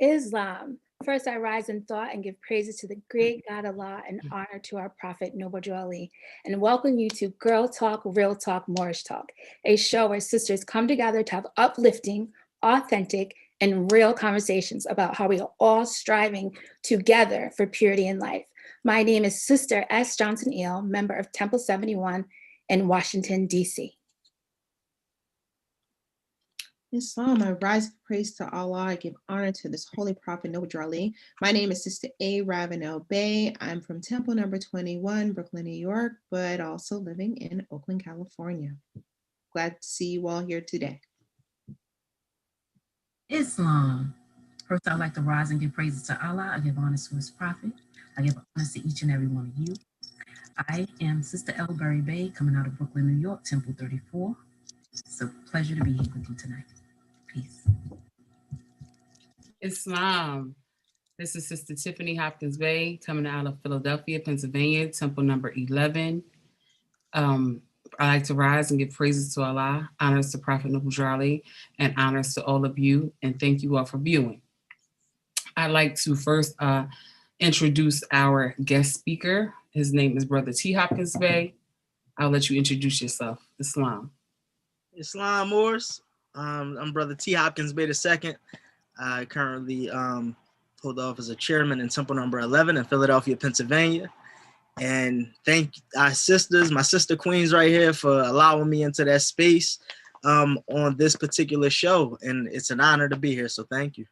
Islam. First, I rise in thought and give praises to the great God Allah and honor to our Prophet Noble Drew Ali, and welcome you to Girl Talk, Real Talk, Moorish Talk, a show where sisters come together to have uplifting, authentic, and real conversations about how we are all striving together for purity in life. My name is Sister S. Johnson Eel, member of Temple 71 in Washington, D.C. Islam, I rise in praise to Allah. I give honor to this holy prophet, Noble Drew Ali. My name is Sister A. Ravenel Bay. I'm from Temple number 21, Brooklyn, New York, but also living in Oakland, California. Glad to see you all here today. Islam. First, I'd like to rise and give praises to Allah. I give honor to his prophet. I give honor to each and every one of you. I am Sister L. Berry Bay, coming out of Brooklyn, New York, Temple 34. It's a pleasure to be here with you tonight. Peace. Islam. This is Sister Tiffany Hopkins Bay, coming out of Philadelphia, Pennsylvania, Temple number 11. I like to rise and give praises to Allah, honors to Prophet Noble Drew Ali, and honors to all of you, and thank you all for viewing. I'd like to first introduce our guest speaker. His name is Brother T. Hopkins Bay. I'll let you introduce yourself. Islam. Islam Moors. I'm Brother T. Hopkins Bay II. I currently hold office as a chairman in Temple number 11 in Philadelphia, Pennsylvania. And thank our sisters, my sister queens right here, for allowing me into that space on this particular show. And it's an honor to be here, so thank you.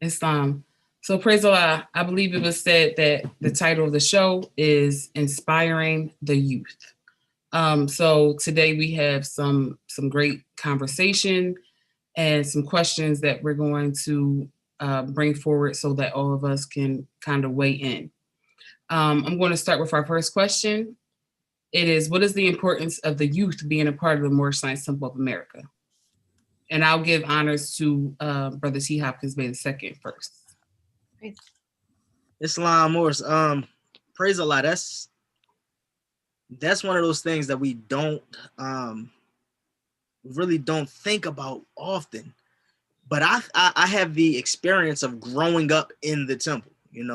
Islam. So praise Allah. I believe it was said that the title of the show is Inspiring the Youth. So today we have some great conversation and some questions that we're going to bring forward so that all of us can kind of weigh in. I'm going to start with our first question. It is, what is the importance of the youth being a part of the Moorish Science Temple of America? And I'll give honors to Brother T. Hopkins Bay II first. Islam Moors. Praise Allah. That's one of those things that we really don't think about often. But I have the experience of growing up in the temple,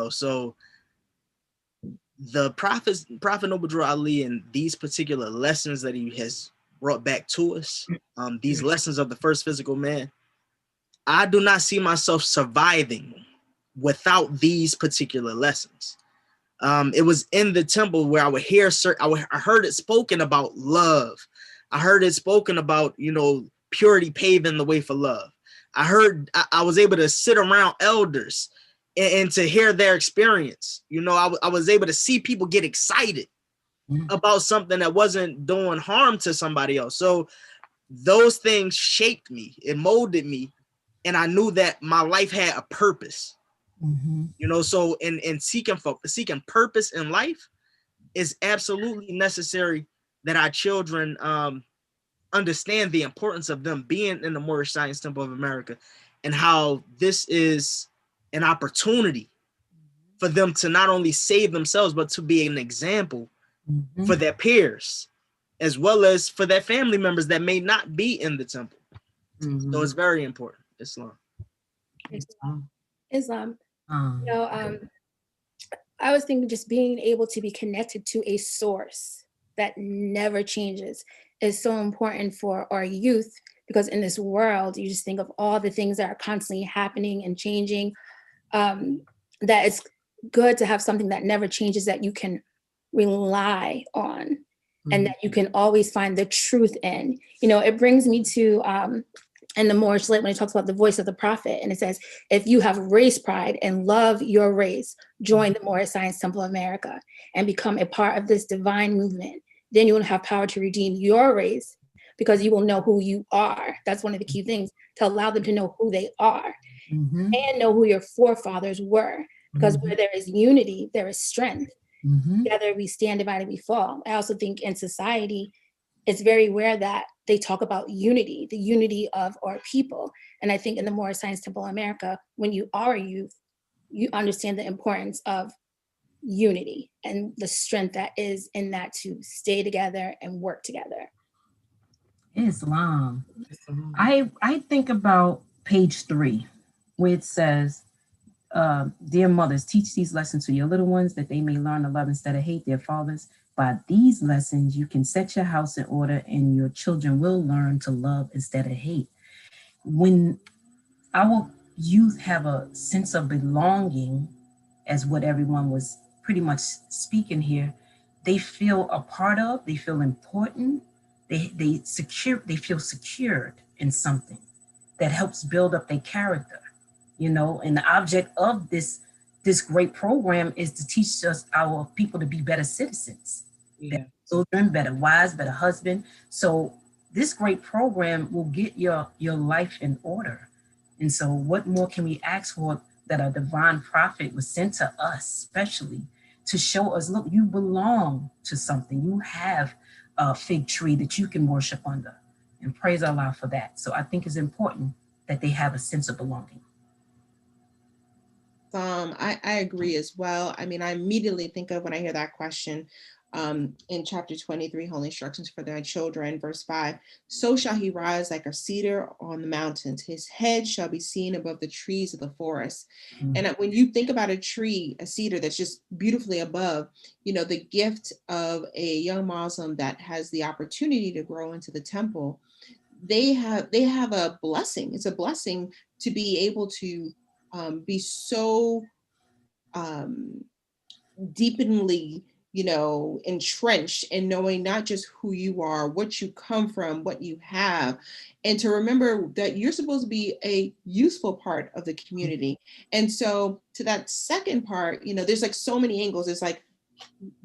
so the Prophet Noble Drew Ali and these particular lessons that he has brought back to us, these lessons of the first physical man, I do not see myself surviving without these particular lessons. It was in the temple where I would hear, I heard it spoken about love. I heard it spoken about, purity paving the way for love. I was able to sit around elders and to hear their experience. I was able to see people get excited about something that wasn't doing harm to somebody else. So those things shaped me, it molded me, and I knew that my life had a purpose. So in seeking purpose in life is absolutely necessary that our children understand the importance of them being in the Moorish Science Temple of America, and how this is an opportunity for them to not only save themselves, but to be an example for their peers, as well as for their family members that may not be in the temple. So it's very important. Islam. I was thinking just being able to be connected to a source that never changes is so important for our youth, because in this world, you just think of all the things that are constantly happening and changing, that it's good to have something that never changes, that you can rely on and that you can always find the truth in. It brings me to in the Moorish lit, when it talks about the voice of the prophet, and it says, if you have race pride and love your race, join the Moorish Science Temple of America and become a part of this divine movement. Then you will have power to redeem your race, because you will know who you are. That's one of the key things, to allow them to know who they are and know who your forefathers were. Because where there is unity, there is strength. Together we stand, divided we fall. I also think in society, it's very rare that they talk about unity, the unity of our people. And I think in the Moorish Science Temple of America, when you are a youth, you understand the importance of unity and the strength that is in that, to stay together and work together. Islam. I think about page 3, where it says, dear mothers, teach these lessons to your little ones that they may learn to love instead of hate their fathers. By these lessons, you can set your house in order and your children will learn to love instead of hate. When our youth have a sense of belonging, as what everyone was pretty much speaking here, they feel a part of, they feel important, they feel secured in something that helps build up their character, and the object of this great program is to teach us, our people, to be better citizens, better children, better wives, better husband. So this great program will get your life in order. And so what more can we ask for that a divine prophet was sent to us, especially to show us, look, you belong to something. You have a fig tree that you can worship under, and praise Allah for that. So I think it's important that they have a sense of belonging. I agree as well. I mean, I immediately think of, when I hear that question, in chapter 23, Holy Instructions for Thy Children, verse 5, so shall he rise like a cedar on the mountains. His head shall be seen above the trees of the forest. Mm-hmm. And when you think about a tree, a cedar that's just beautifully above, the gift of a young Muslim that has the opportunity to grow into the temple, they have a blessing. It's a blessing to be able to be so deepeningly, entrenched in knowing not just who you are, what you come from, what you have, and to remember that you're supposed to be a useful part of the community. And so to that second part, there's like so many angles. It's like,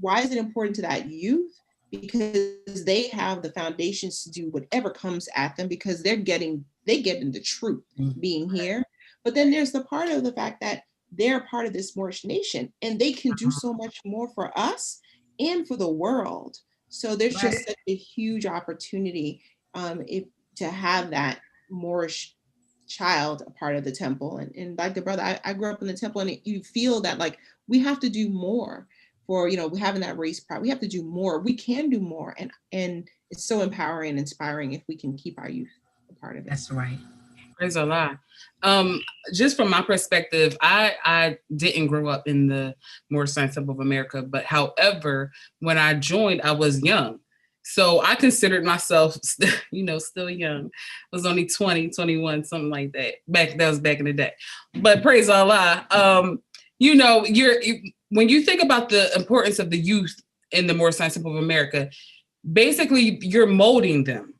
why is it important to that youth? Because they have the foundations to do whatever comes at them, because they get in the truth being here. But then there's the part of the fact that they're part of this Moorish nation and they can do so much more for us and for the world. So there's just such a huge opportunity to have that Moorish child a part of the temple. And like the brother, I grew up in the temple, and you feel that like we have to do more for, having that race pride. We have to do more. We can do more. And it's so empowering and inspiring if we can keep our youth a part of it. That's right. Praise Allah. Just from my perspective, I didn't grow up in the Moorish Science Temple of America, but however, when I joined, I was young. So I considered myself, still young. I was only 20, 21, something like that. That was back in the day. But praise Allah. When you think about the importance of the youth in the Moorish Science Temple of America, basically you're molding them.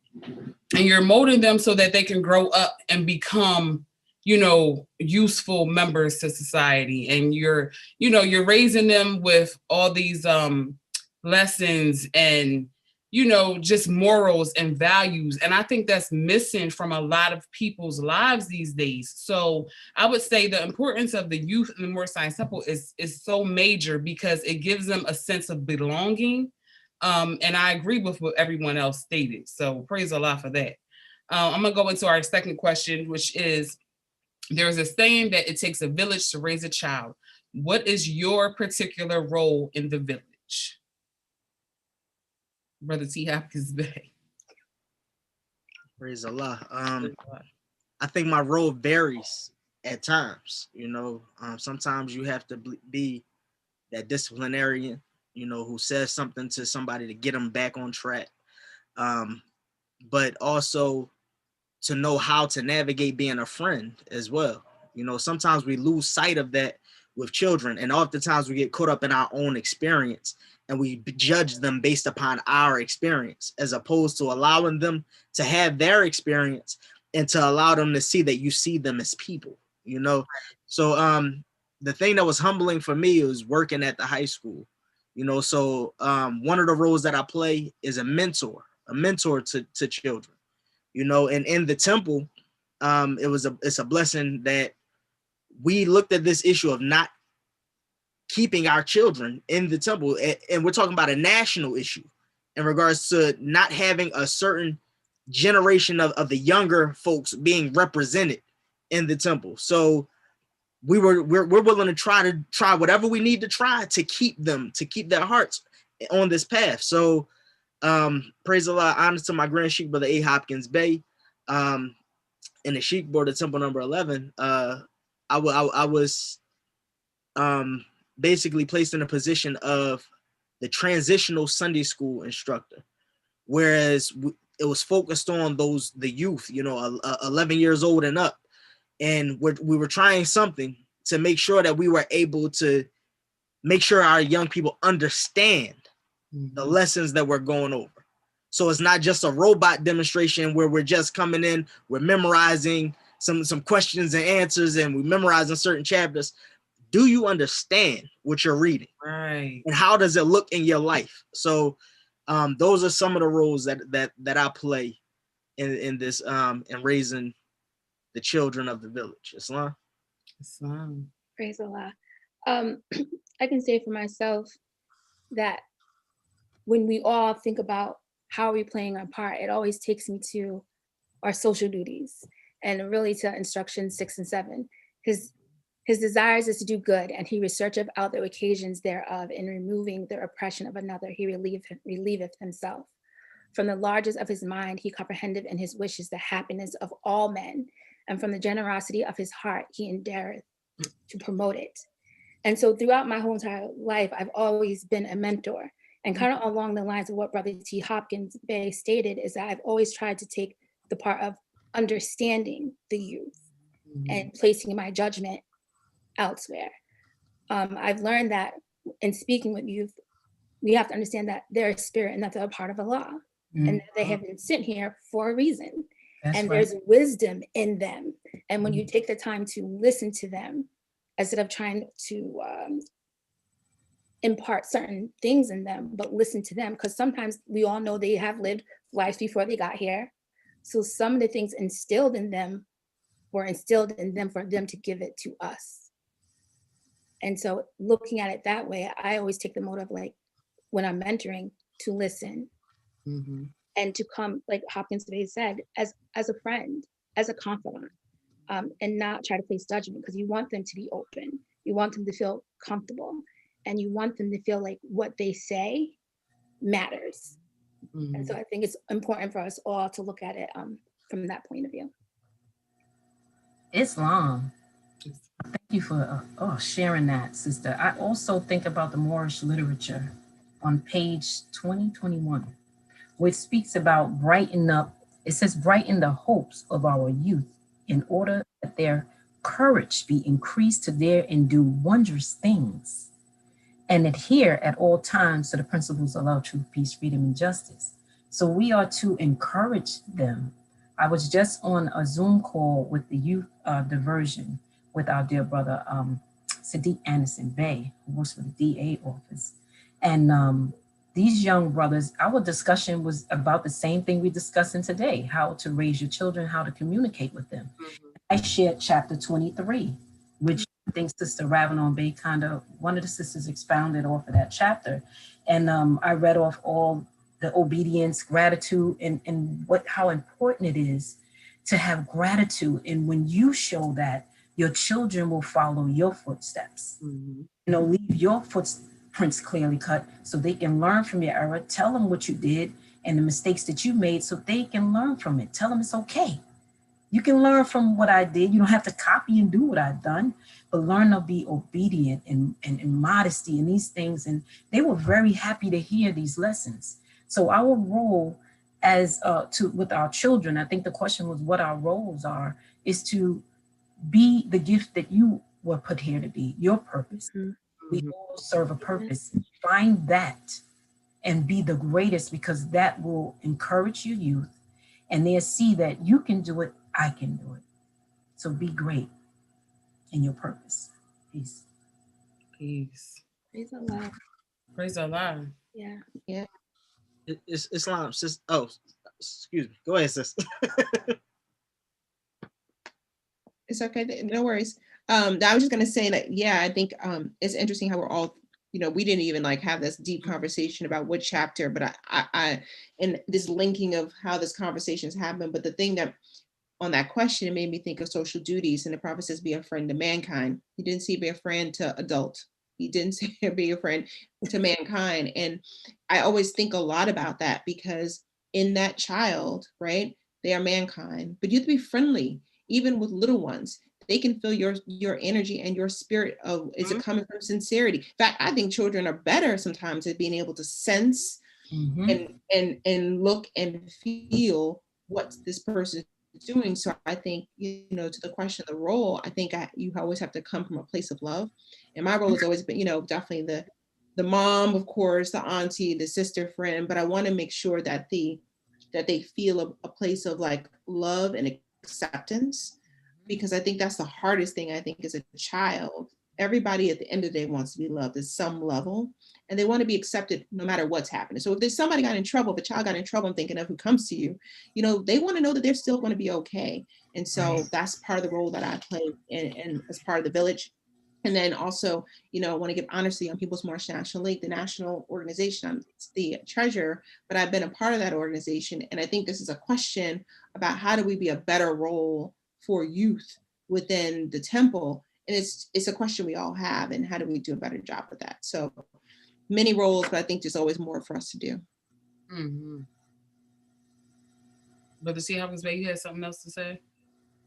And you're molding them so that they can grow up and become, useful members to society. And you're raising them with all these lessons and, just morals and values. And I think that's missing from a lot of people's lives these days. So I would say the importance of the youth in the Moorish Science Temple is so major, because it gives them a sense of belonging. And I agree with what everyone else stated. So praise Allah for that. I'm going to go into our second question, which is, there's a saying that it takes a village to raise a child. What is your particular role in the village? Brother T. Hopkins Bay. Praise Allah. I think my role varies at times. Sometimes you have to be that disciplinarian, who says something to somebody to get them back on track. But also to know how to navigate being a friend as well. Sometimes we lose sight of that with children, and oftentimes we get caught up in our own experience and we judge them based upon our experience, as opposed to allowing them to have their experience and to allow them to see that you see them as people, So the thing that was humbling for me was working at the high school. So one of the roles that I play is a mentor to children, and in the temple, it's a blessing that we looked at this issue of not keeping our children in the temple. And we're talking about a national issue in regards to not having a certain generation of the younger folks being represented in the temple. So we're willing to try whatever we need to try to keep their hearts on this path. So praise Allah, honor to my Grand Sheikh, Brother A. Hopkins Bay, in the Sheik board of Temple number 11, I was basically placed in a position of the transitional Sunday school instructor, whereas it was focused on the youth, 11 years old and up, and we were trying something to make sure that we were able to make sure our young people understand the lessons that we're going over. So it's not just a robot demonstration where we're just coming in, we're memorizing some questions and answers, and we're memorizing certain chapters. Do you understand what you're reading? Right. And how does it look in your life? So those are some of the roles that I play in this in raising the children of the village. Islam. Praise Allah. I can say for myself that when we all think about how we're playing our part, it always takes me to our social duties and really to instruction 6 and 7. His desires is to do good, and he researcheth out the occasions thereof, in removing the oppression of another, he relieveth himself. From the largest of his mind, he comprehendeth in his wishes the happiness of all men, and from the generosity of his heart, he endeareth to promote it. And so throughout my whole entire life, I've always been a mentor. And kind of along the lines of what Brother T. Hopkins Bay stated, is that I've always tried to take the part of understanding the youth and placing my judgment elsewhere. I've learned that in speaking with youth, we have to understand that they're a spirit and that they're a part of Allah, and that they have been sent here for a reason. That's and right. There's wisdom in them. And when you take the time to listen to them, instead of trying to impart certain things in them, but listen to them, because sometimes we all know they have lived lives before they got here. So some of the things instilled in them were instilled in them for them to give it to us. And so looking at it that way, I always take the motive, like when I'm mentoring, to listen and to come, like Hopkins Bay said, as a friend, as a confidant, and not try to place judgment, because you want them to be open. You want them to feel comfortable, and you want them to feel like what they say matters. And so I think it's important for us all to look at it from that point of view. Islam. Thank you for sharing that, sister. I also think about the Moorish literature on page 2021, which speaks about brighten up. It says, brighten the hopes of our youth in order that their courage be increased to dare and do wondrous things, and adhere at all times to the principles of love, truth, peace, freedom, and justice. So we are to encourage them. I was just on a Zoom call with the youth diversion with our dear brother, Sadiq Anderson Bay, who works for the DA office. And these young brothers, our discussion was about the same thing we're discussing today, how to raise your children, how to communicate with them. I shared chapter 23, which I think Sister Ravenon Bay one of the sisters expounded off of that chapter. And I read off all the obedience, gratitude, and how important it is to have gratitude. And when you show that, your children will follow your footsteps. Leave your footprints clearly cut so they can learn from your error. Tell them what you did and the mistakes that you made so they can learn from it. Tell them it's okay. You can learn from what I did. You don't have to copy and do what I've done, but learn to be obedient and modesty and these things. And they were very happy to hear these lessons. So our role with our children, I think the question was what our roles are, is to be the gift that you were put here to be, your purpose. We all serve a purpose. Find that and be the greatest, because that will encourage your youth and they'll see that you can do it, I can do it. So be great in your purpose. Peace. Peace. Praise Allah. Praise Allah. Yeah. It's Islam. Sis. Oh, excuse me. Go ahead, sis. It's okay. No worries. I was just gonna say that, yeah, I think it's interesting how we're all, we didn't even like have this deep conversation about what chapter, but I and this linking of how this conversations happen. But the thing that on that question, it made me think of social duties. And the prophet says, be a friend to mankind. He didn't say be a friend to adult. He didn't say be a friend to mankind. And I always think a lot about that, because in that child, right, They are mankind, but you have to be friendly, even with little ones. They can feel your energy and your spirit of, is it coming from sincerity? In fact, I think children are better sometimes at being able to sense and look and feel what this person is doing. So I think, you know, to the question of the role, I think you always have to come from a place of love. And my role has always been, you know, definitely the mom, of course, the auntie, the sister friend, but I want to make sure that they feel a place of like love and acceptance, because I think that's the hardest thing. I think as a child, everybody at the end of the day wants to be loved at some level, and they want to be accepted no matter what's happening. So if there's somebody got in trouble, if a child got in trouble, I'm thinking of who comes to you, you know, they want to know that they're still going to be okay. And so that's part of the role that I play in as part of the village. And then also, you know, I want to give honors to the Young People's Moorish National League, the national organization. I'm the treasurer, but I've been a part of that organization. And I think this is a question about how do we be a better role for youth within the temple. And it's a question we all have, and how do we do a better job with that? So many roles, but I think there's always more for us to do. Brother C. Hawkins Bay, you had something else to say?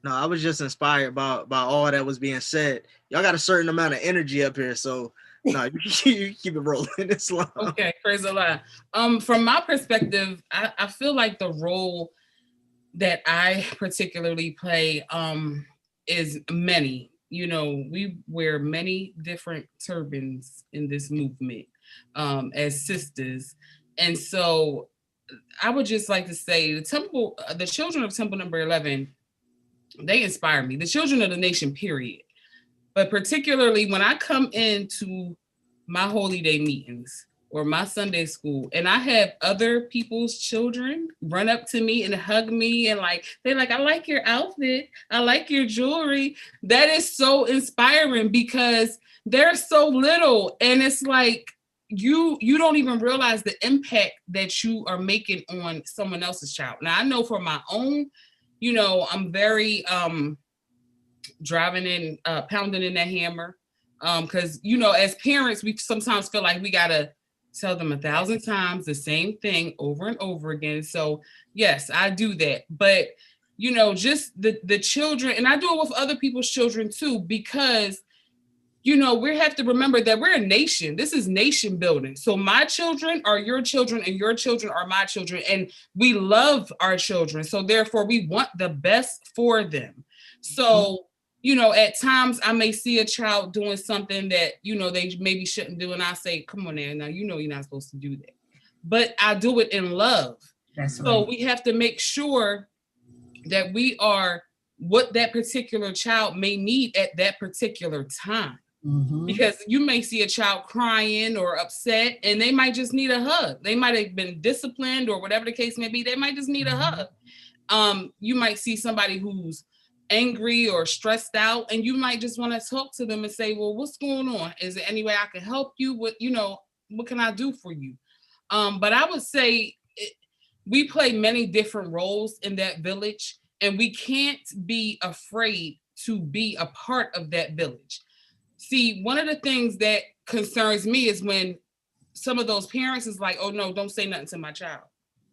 No, I was just inspired by all that was being said. Y'all got a certain amount of energy up here, so no, you keep it rolling. It's long. Okay, praise the Lord. From my perspective, I feel like the role that I particularly play is many. You know, we wear many different turbans in this movement as sisters, and so I would just like to say the children of Temple Number 11. They inspire me, the children of the nation, period. But particularly when I come into my holy day meetings or my Sunday school, and I have other people's children run up to me and hug me, and they're like, I like your outfit, I like your jewelry. That is so inspiring because they're so little, and it's like you don't even realize the impact that you are making on someone else's child. Now I know for my own, you know, I'm very pounding in that hammer. Because, you know, as parents, we sometimes feel like we got to tell them 1,000 times the same thing over and over again. So, yes, I do that. But, you know, just the children, and I do it with other people's children too, because, you know, we have to remember that we're a nation. This is nation building. So my children are your children and your children are my children. And we love our children. So therefore, we want the best for them. So, you know, at times I may see a child doing something that, you know, they maybe shouldn't do. And I say, come on now, you know, you're not supposed to do that. But I do it in love. That's so right. We have to make sure that we are what that particular child may need at that particular time. Because you may see a child crying or upset and they might just need a hug. They might have been disciplined or whatever the case may be. They might just need a hug. You might see somebody who's angry or stressed out, and you might just want to talk to them and say, well, what's going on? Is there any way I can help you? What can I do for you? But I would say we play many different roles in that village, and we can't be afraid to be a part of that village. See, one of the things that concerns me is when some of those parents is like, oh no, don't say nothing to my child.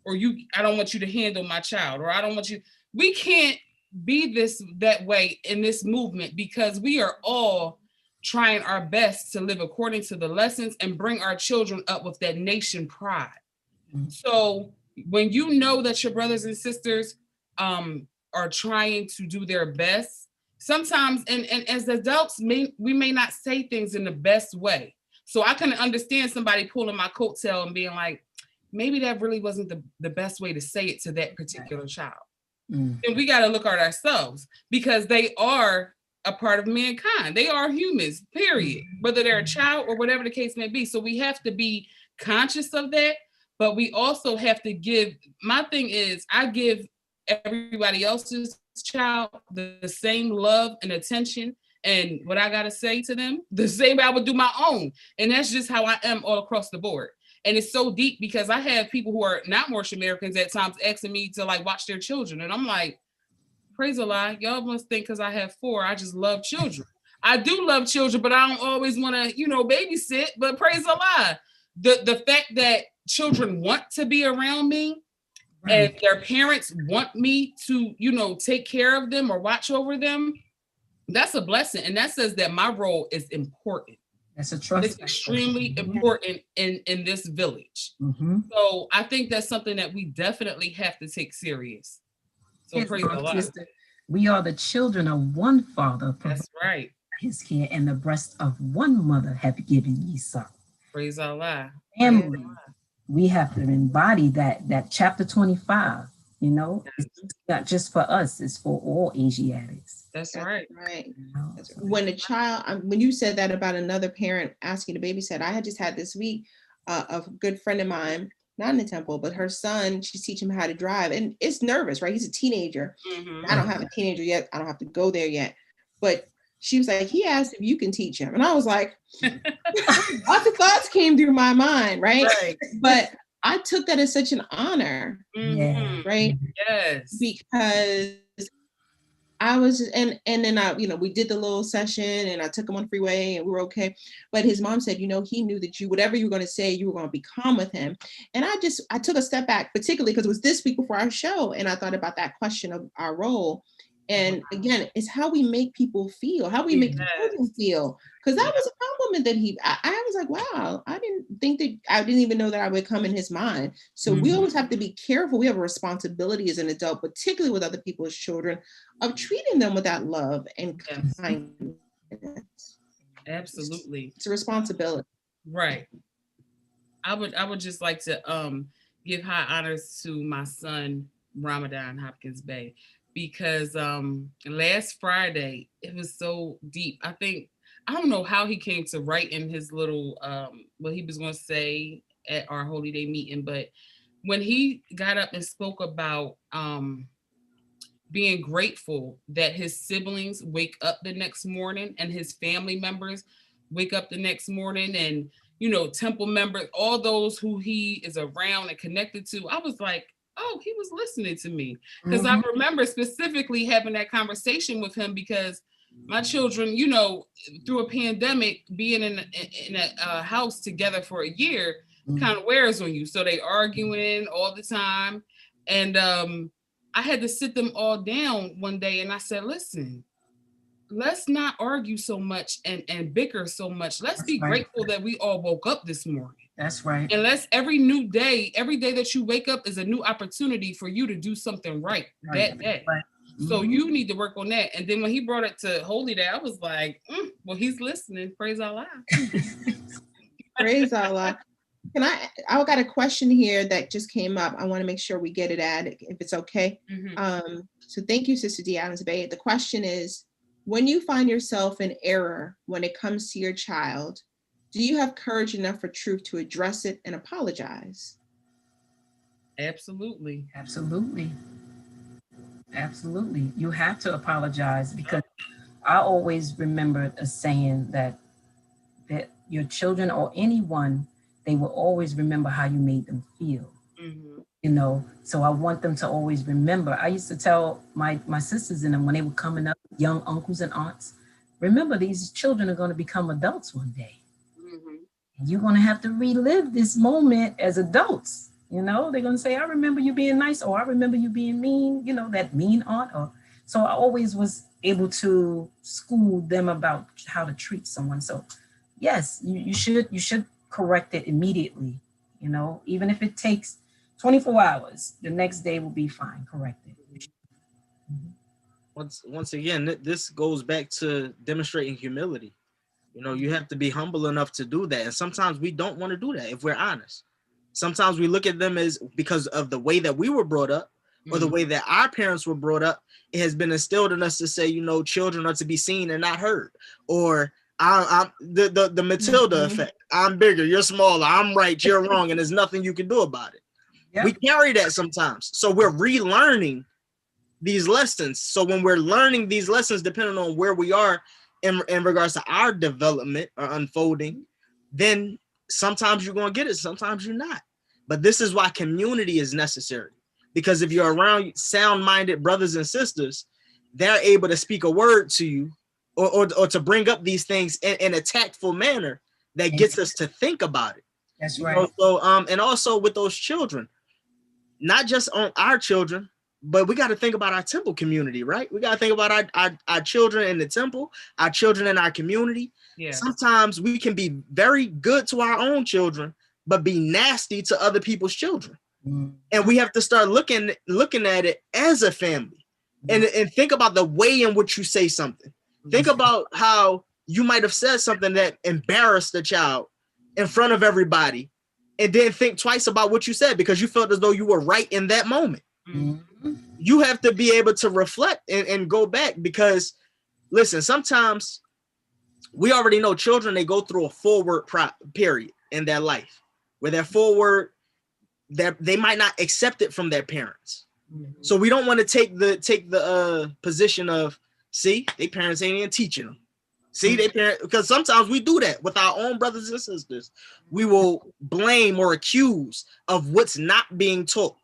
Or I don't want you to handle my child. Or I don't want you. We can't be that way in this movement, because we are all trying our best to live according to the lessons and bring our children up with that nation pride. So when you know that your brothers and sisters are trying to do their best, sometimes, and as adults, we may not say things in the best way. So I can understand somebody pulling my coattail and being like, maybe that really wasn't the best way to say it to that particular child. And we got to look at ourselves, because they are a part of mankind. They are humans, period, whether they're a child or whatever the case may be. So we have to be conscious of that, but we also have to my thing is I give everybody else's child the same love and attention and what I got to say to them, the same way I would do my own. And that's just how I am all across the board. And it's so deep because I have people who are not Moorish Americans at times asking me to watch their children. And I'm like, praise Allah, y'all must think because I have 4, I just love children. I do love children, but I don't always want to, babysit. But praise Allah, the fact that children want to be around me and their parents want me to, take care of them or watch over them, that's a blessing. And that says that my role is important. That's a trust. It's extremely important in this village. Mm-hmm. So I think that's something that we definitely have to take serious. So Yes, praise the Lord. sister, we are the children of one father. That's right. His care and the breast of one mother have given ye son. Praise Allah. Family. We have to embody that chapter 25. It's not just for us, it's for all Asiatics. That's right. Right. When a child, when you said that about another parent asking to babysit, I had just had this week a good friend of mine, not in the temple, but her son, she's teaching him how to drive, and it's nervous, right? He's a teenager. Mm-hmm. I don't have a teenager yet. I don't have to go there yet. But she was like, he asked if you can teach him. And I was like, lots of thoughts came through my mind, right? But I took that as such an honor, right? Yes. Because I was, and then I, we did the little session and I took him on the freeway and we were okay. But his mom said, he knew that whatever you were going to say, you were going to be calm with him. And I took a step back, particularly because it was this week before our show. And I thought about that question of our role. And again, it's how we make people feel, how we make children feel. Because that was a compliment that I was like, wow, I didn't even know that I would come in his mind. So we always have to be careful. We have a responsibility as an adult, particularly with other people's children, of treating them with that love and kindness. Absolutely. It's a responsibility. Right. I would just like to give high honors to my son, Ramadan Hopkins Bay, because last Friday, it was so deep. I don't know how he came to write in his little, what he was going to say at our Holy Day meeting, but when he got up and spoke about being grateful that his siblings wake up the next morning and his family members wake up the next morning, and, temple members, all those who he is around and connected to, I was like, oh, he was listening to me. Because I remember specifically having that conversation with him, because my children, through a pandemic, being in a house together for a year kind of wears on you. So they arguing all the time. And I had to sit them all down one day and I said, listen, let's not argue so much and bicker so much. Let's be grateful that we all woke up this morning. That's right. And every day that you wake up is a new opportunity for you to do something right that day. Right. So you need to work on that. And then when he brought it to Holy Day, I was like, well, he's listening. Praise Allah. Praise Allah. I got a question here that just came up. I want to make sure we get it added, if it's okay. So thank you, Sister D. Adams Bay. The question is, when you find yourself in error when it comes to your child, do you have courage enough for truth to address it and apologize? Absolutely. Absolutely. Absolutely. You have to apologize, because I always remember a saying that your children or anyone, they will always remember how you made them feel. So I want them to always remember. I used to tell my sisters and them when they were coming up, young uncles and aunts, remember, these children are going to become adults one day. You're going to have to relive this moment as adults. They're going to say, I remember you being nice, or I remember you being mean, that mean aunt. So I always was able to school them about how to treat someone. So yes, you should correct it immediately. Even if it takes 24 hours, the next day will be fine. Correct it. Once again, this goes back to demonstrating humility. You have to be humble enough to do that. And sometimes we don't want to do that, if we're honest. Sometimes we look at them as, because of the way that we were brought up, or the way that our parents were brought up, it has been instilled in us to say, children are to be seen and not heard. Or I'm the Matilda effect. I'm bigger, you're smaller, I'm right, you're wrong, and there's nothing you can do about it. Yep. We carry that sometimes. So we're relearning these lessons. So when we're learning these lessons, depending on where we are in regards to our development or unfolding, then sometimes you're going to get it, sometimes you're not. But this is why community is necessary. Because if you're around sound-minded brothers and sisters, they're able to speak a word to you or to bring up these things in a tactful manner that gets us to think about it. That's right. So and also with those children, not just on our children, but we got to think about our temple community, right? We got to think about our children in the temple, our children in our community. Yeah. Sometimes we can be very good to our own children, but be nasty to other people's children. And we have to start looking at it as a family, and think about the way in which you say something. Think about how you might have said something that embarrassed the child in front of everybody, and then think twice about what you said because you felt as though you were right in that moment. You have to be able to reflect and go back, because listen, sometimes we already know children, they go through a forward period in their life where they're forward, that they might not accept it from their parents. So we don't want to take the position of, see, their parents ain't even teaching them. See, they parents, because sometimes we do that with our own brothers and sisters. We will blame or accuse of what's not being taught.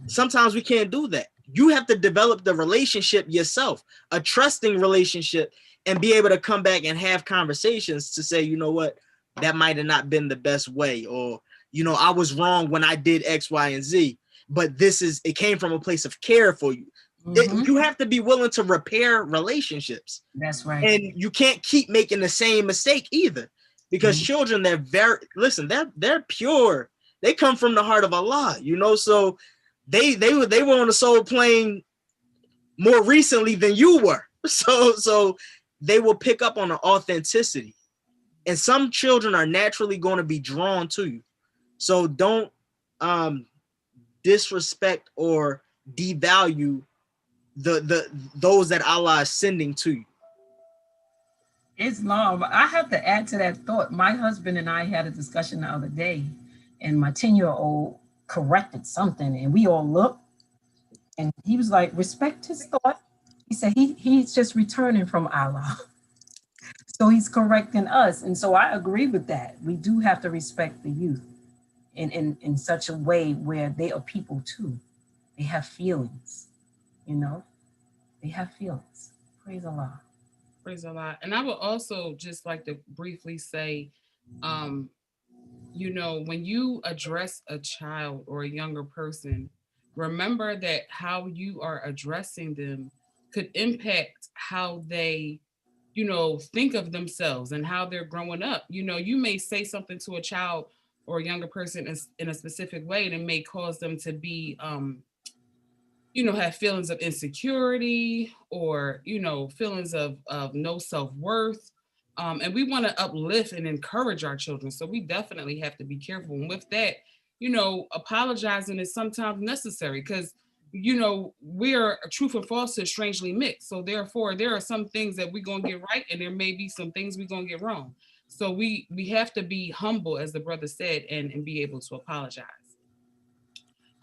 Sometimes we can't do that. You have to develop the relationship yourself, a trusting relationship, and be able to come back and have conversations to say, you know what, that might have not been the best way, or, you know, I was wrong when I did X, Y, and Z, but it came from a place of care for you. You have to be willing to repair relationships. That's right. And you can't keep making the same mistake either, because children, they're pure. They come from the heart of Allah, you know, so they were on the soul plane more recently than you were. So they will pick up on the authenticity. And some children are naturally going to be drawn to you. So don't disrespect or devalue those that Allah is sending to you. Islam, I have to add to that thought. My husband and I had a discussion the other day, and my 10-year-old corrected something, and we all looked, and he was like, respect his thought. He said he's just returning from Allah. So he's correcting us. And so I agree with that. We do have to respect the youth in such a way where they are people too. They have feelings, you know, they have feelings. Praise Allah. Praise Allah. And I would also just like to briefly say, you know, when you address a child or a younger person, remember that how you are addressing them could impact how they, you know, think of themselves and how they're growing up. You know, you may say something to a child or a younger person in a specific way, and it may cause them to be, you know, have feelings of insecurity or, you know, feelings of no self-worth. And we want to uplift and encourage our children. So we definitely have to be careful. And with that, you know, apologizing is sometimes necessary because, you know, we are truth and falsehood strangely mixed. So therefore, there are some things that we're going to get right, and there may be some things we're going to get wrong. So we have to be humble, as the brother said, and be able to apologize.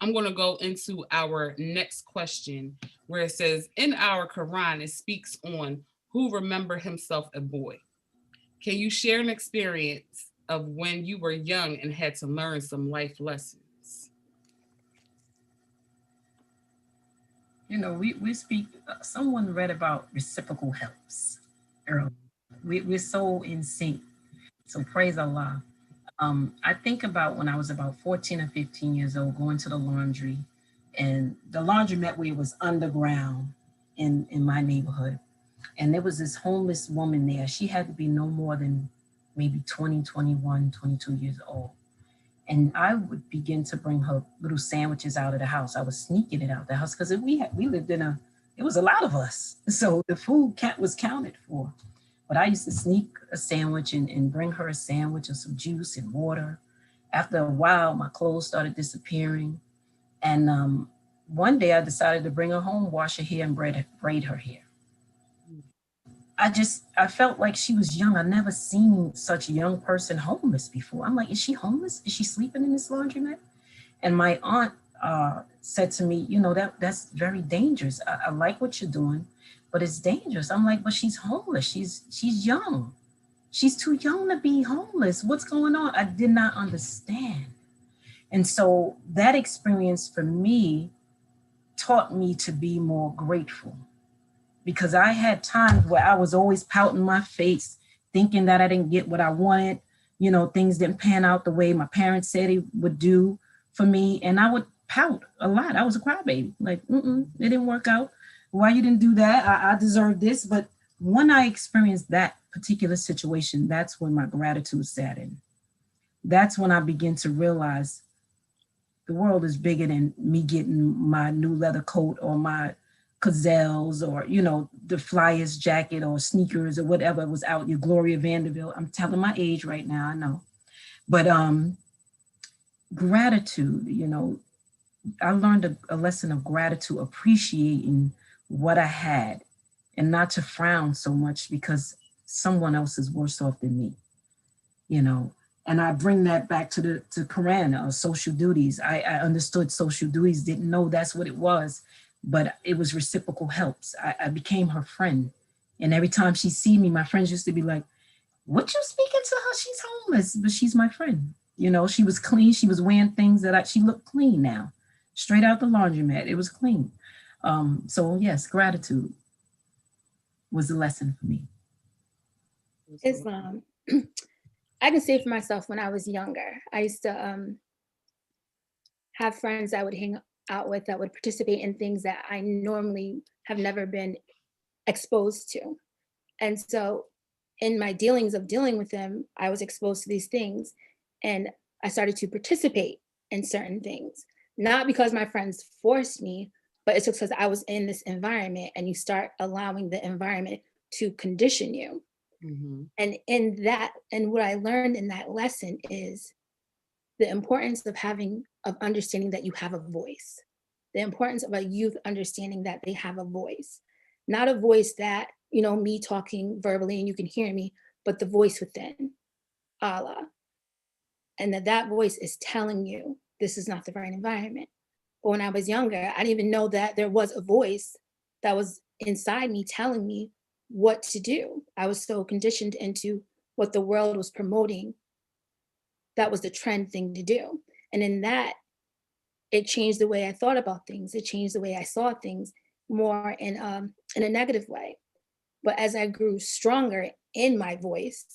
I'm going to go into our next question, where it says, in our Quran, it speaks on who remember himself a boy. Can you share an experience of when you were young and had to learn some life lessons? You know, we speak, someone read about reciprocal helps earlier. We're so in sync. So praise Allah. I think about when I was about 14 or 15 years old, going to the laundry, and the laundromat where it was underground in my neighborhood. And there was this homeless woman there. She had to be no more than maybe 20, 21, 22 years old. And I would begin to bring her little sandwiches out of the house. I was sneaking it out of the house because we lived in it was a lot of us. So the food was counted for. But I used to sneak a sandwich and bring her a sandwich and some juice and water. After a while, my clothes started disappearing. And one day I decided to bring her home, wash her hair, and braid her hair. I felt like she was young. I never seen such a young person homeless before. I'm like, is she homeless? Is she sleeping in this laundromat? And my aunt said to me, you know, that's very dangerous. I like what you're doing, but it's dangerous. I'm like, but she's homeless. She's young. She's too young to be homeless. What's going on? I did not understand. And so that experience for me taught me to be more grateful, because I had times where I was always pouting my face, thinking that I didn't get what I wanted. You know, things didn't pan out the way my parents said it would do for me. And I would pout a lot. I was a crybaby. Like, it didn't work out. Why you didn't do that? I deserve this. But when I experienced that particular situation, that's when my gratitude sat in. That's when I began to realize the world is bigger than me getting my new leather coat or my gazelles or, the flyest jacket or sneakers or whatever was out, your Gloria Vanderbilt. I'm telling my age right now, I know. But gratitude, I learned a lesson of gratitude, appreciating what I had and not to frown so much because someone else is worse off than me, And I bring that back to Quran, social duties. I understood social duties, didn't know that's what it was, but it was reciprocal helps. I became her friend. And every time she see me, my friends used to be like, what you speaking to her? She's homeless, but she's my friend. She was clean. She was wearing things she looked clean now, straight out the laundromat. It was clean. So yes, gratitude was a lesson for me. Islam. I can say for myself, when I was younger, I used to have friends I would hang out with that would participate in things that I normally have never been exposed to. And so in my dealings of dealing with them, I was exposed to these things and I started to participate in certain things, not because my friends forced me, but it's just because I was in this environment and you start allowing the environment to condition you. Mm-hmm. And what I learned in that lesson is the importance of understanding that you have a voice, the importance of a youth understanding that they have a voice, not a voice that, me talking verbally and you can hear me, but the voice within, Allah. And that voice is telling you this is not the right environment. But when I was younger, I didn't even know that there was a voice that was inside me telling me what to do. I was so conditioned into what the world was promoting. That was the trend thing to do. And in that, it changed the way I thought about things. It changed the way I saw things more in a negative way. But as I grew stronger in my voice,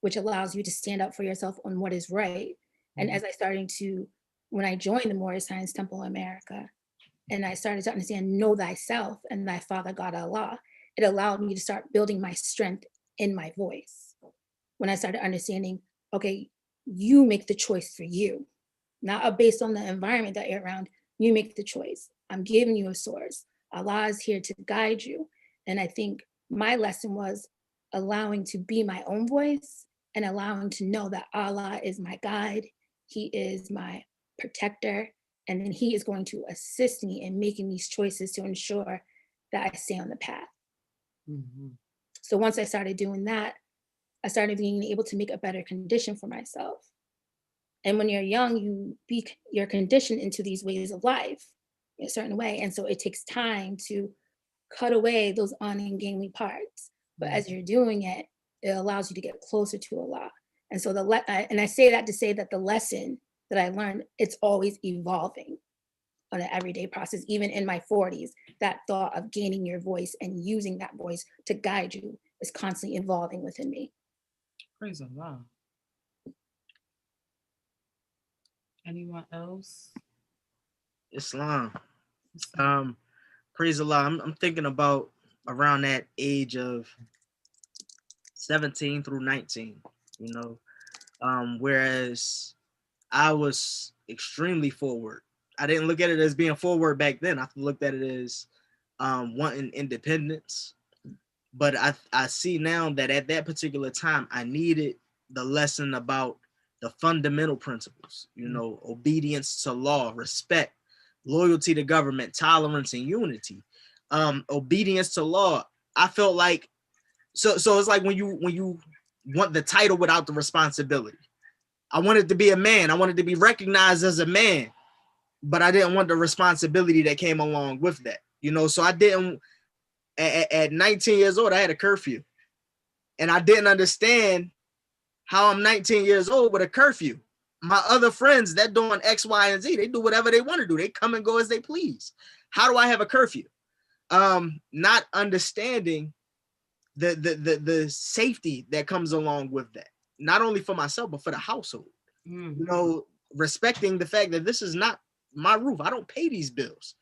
which allows you to stand up for yourself on what is right, and as when I joined the Moorish Science Temple in America, and I started to understand, know thyself and thy Father God Allah, it allowed me to start building my strength in my voice. When I started understanding, okay, you make the choice for you, not based on the environment that you're around, you make the choice. I'm giving you a source. Allah is here to guide you. And I think my lesson was allowing to be my own voice and allowing to know that Allah is my guide. He is my protector. And then he is going to assist me in making these choices to ensure that I stay on the path. Mm-hmm. So once I started doing that, I started being able to make a better condition for myself. And when you're young, you're conditioned into these ways of life in a certain way. And so it takes time to cut away those ungainly parts. But as you're doing it, it allows you to get closer to Allah. And so and I say that to say that the lesson that I learned, it's always evolving on an everyday process. Even in my 40s, that thought of gaining your voice and using that voice to guide you is constantly evolving within me. Praise Allah. Anyone else? Islam. Praise Allah. I'm thinking about around that age of 17 through 19, whereas I was extremely forward. I didn't look at it as being forward back then. I looked at it as wanting independence. But I see now that at that particular time, I needed the lesson about the fundamental principles, obedience to law, respect, loyalty to government, tolerance, and unity. Obedience to law. I felt like, so it's like when you want the title without the responsibility. I wanted to be a man. I wanted to be recognized as a man, but I didn't want the responsibility that came along with that, so I didn't, at 19 years old, I had a curfew, and I didn't understand how I'm 19 years old with a curfew. My other friends that doing X, Y, and Z, they do whatever they want to do. They come and go as they please. How do I have a curfew? Not understanding the safety that comes along with that, not only for myself, but for the household. Respecting the fact that this is not my roof. I don't pay these bills.